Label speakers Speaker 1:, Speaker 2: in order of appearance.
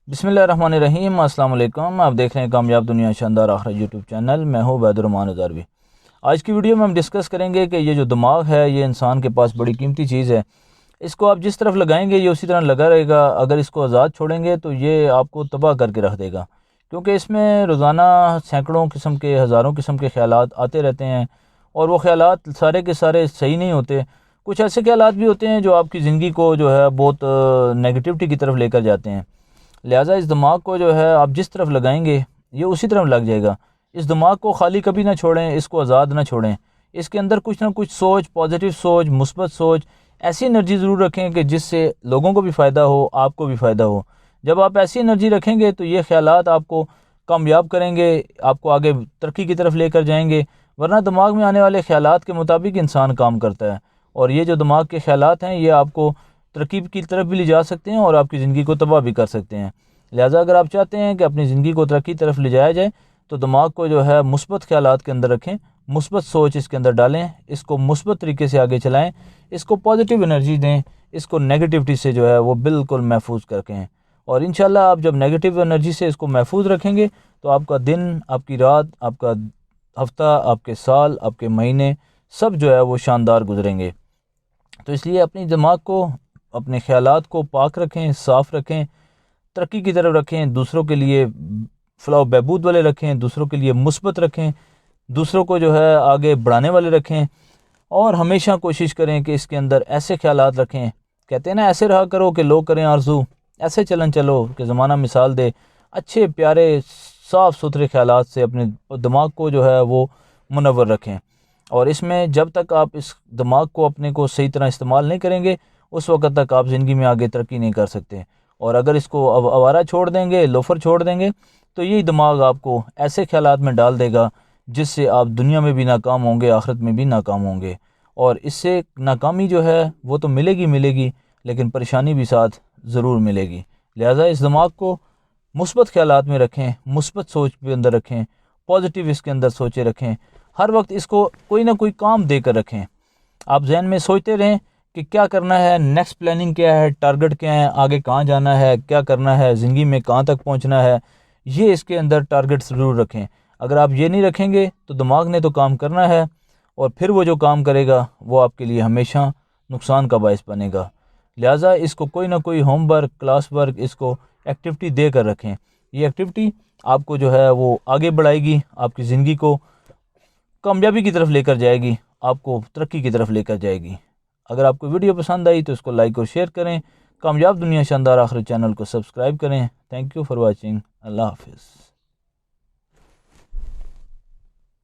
Speaker 1: बिस्मिल्लाहिर्रहमानिर्रहीम। अस्सलाम वालेकुम। आप देख रहे हैं कामयाब दुनिया शानदार आखिरत यूट्यूब चैनल। मैं हूं उबैदुर्रहमान अज़हरवी। आज की वीडियो में हम डिस्कस करेंगे कि ये जो दिमाग है ये इंसान के पास बड़ी कीमती चीज़ है। इसको आप जिस तरफ लगाएंगे ये उसी तरह लगा रहेगा। अगर इसको आज़ाद छोड़ेंगे तो ये आपको तबाह करके रख देगा, क्योंकि इसमें रोज़ाना सैकड़ों किस्म के, हज़ारों किस्म के ख़यालात आते रहते हैं और वो ख़यालात सारे के सारे सही नहीं होते। कुछ ऐसे ख़यालात भी होते हैं जो आपकी ज़िंदगी को जो है बहुत नेगेटिविटी की तरफ लेकर जाते हैं। लिहाजा इस दिमाग को जो है आप जिस तरफ लगाएंगे ये उसी तरफ लग जाएगा। इस दिमाग को खाली कभी ना छोड़ें, इसको आज़ाद ना छोड़ें। इसके अंदर कुछ ना कुछ सोच, पॉजिटिव सोच, मुस्बत सोच, ऐसी एनर्जी ज़रूर रखें कि जिससे लोगों को भी फ़ायदा हो, आपको भी फ़ायदा हो। जब आप ऐसी एनर्जी रखेंगे तो ये ख़यालात आपको कामयाब करेंगे, आपको आगे तरक्की की तरफ लेकर जाएंगे। वरना दिमाग में आने वाले ख़यालात के मुताबिक इंसान काम करता है, और ये जो दिमाग के ख़यालात हैं ये आपको तरक्की की तरफ भी ले जा सकते हैं और आपकी ज़िंदगी को तबाह भी कर सकते हैं। लिहाजा अगर आप चाहते हैं कि अपनी ज़िंदगी को तरक्की की तरफ ले जाया जाए तो दिमाग को जो है मुस्बत ख़यालात के अंदर रखें, मुस्बत सोच इसके अंदर डालें, इसको मुस्बत तरीके से आगे चलाएं, इसको पॉजिटिव एनर्जी दें, इसको नेगेटिविटी से जो है वो बिल्कुल महफूज रखें। और इंशाल्लाह आप जब नेगेटिव एनर्जी से इसको महफूज रखेंगे तो आपका दिन, आपकी रात, आपका हफ्ता, आपके साल, आपके महीने सब जो है वो शानदार गुजरेंगे। तो इसलिए अपनी दिमाग को, अपने ख़यालात को पाक रखें, साफ़ रखें, तरक्की की तरफ रखें, दूसरों के लिए फलाह बहबूद वाले रखें, दूसरों के लिए मुस्बत रखें, दूसरों को जो है आगे बढ़ाने वाले रखें। और हमेशा कोशिश करें कि इसके अंदर ऐसे ख़यालात रखें, कहते हैं ना ऐसे रहा करो कि लोग करें आरज़ू, ऐसे चलन चलो कि ज़माना मिसाल दे। अच्छे प्यारे साफ़ सुथरे ख़यालात से अपने दिमाग को जो है वो मुनव्वर रखें। और इसमें जब तक आप इस दिमाग को अपने को सही तरह इस्तेमाल नहीं करेंगे उस वक्त तक आप ज़िंदगी में आगे तरक्की नहीं कर सकते। और अगर इसको आवारा छोड़ देंगे, लोफर छोड़ देंगे, तो यही दिमाग आपको ऐसे ख़यालात में डाल देगा जिससे आप दुनिया में भी नाकाम होंगे, आखिरत में भी नाकाम होंगे। और इससे नाकामी जो है वो तो मिलेगी मिलेगी, लेकिन परेशानी भी साथ ज़रूर मिलेगी। लिहाजा इस दिमाग को मुस्बत ख़यालात में रखें, मुस्बत सोच के अंदर रखें, पॉजिटिव इसके अंदर सोचें रखें। हर वक्त इसको कोई ना कोई काम देकर रखें। आप जहन में सोचते रहें कि क्या करना है, नेक्स्ट प्लानिंग क्या है, टारगेट क्या है, आगे कहाँ जाना है, क्या करना है, ज़िंदगी में कहाँ तक पहुँचना है, ये इसके अंदर टारगेट ज़रूर रखें। अगर आप ये नहीं रखेंगे तो दिमाग ने तो काम करना है, और फिर वो जो काम करेगा वो आपके लिए हमेशा नुकसान का बायस बनेगा। लिहाजा इसको कोई ना कोई होमवर्क, क्लास वर्क, इसको एक्टिविटी दे कर रखें। ये एक्टिविटी आपको जो है वो आगे बढ़ाएगी, आपकी ज़िंदगी को कामयाबी की तरफ लेकर जाएगी, आपको तरक्की की तरफ लेकर जाएगी। अगर आपको वीडियो पसंद आई तो इसको लाइक और शेयर करें। कामयाब दुनिया शानदार आखिरत चैनल को सब्सक्राइब करें। Thank you for watching. Allah हाफिज़।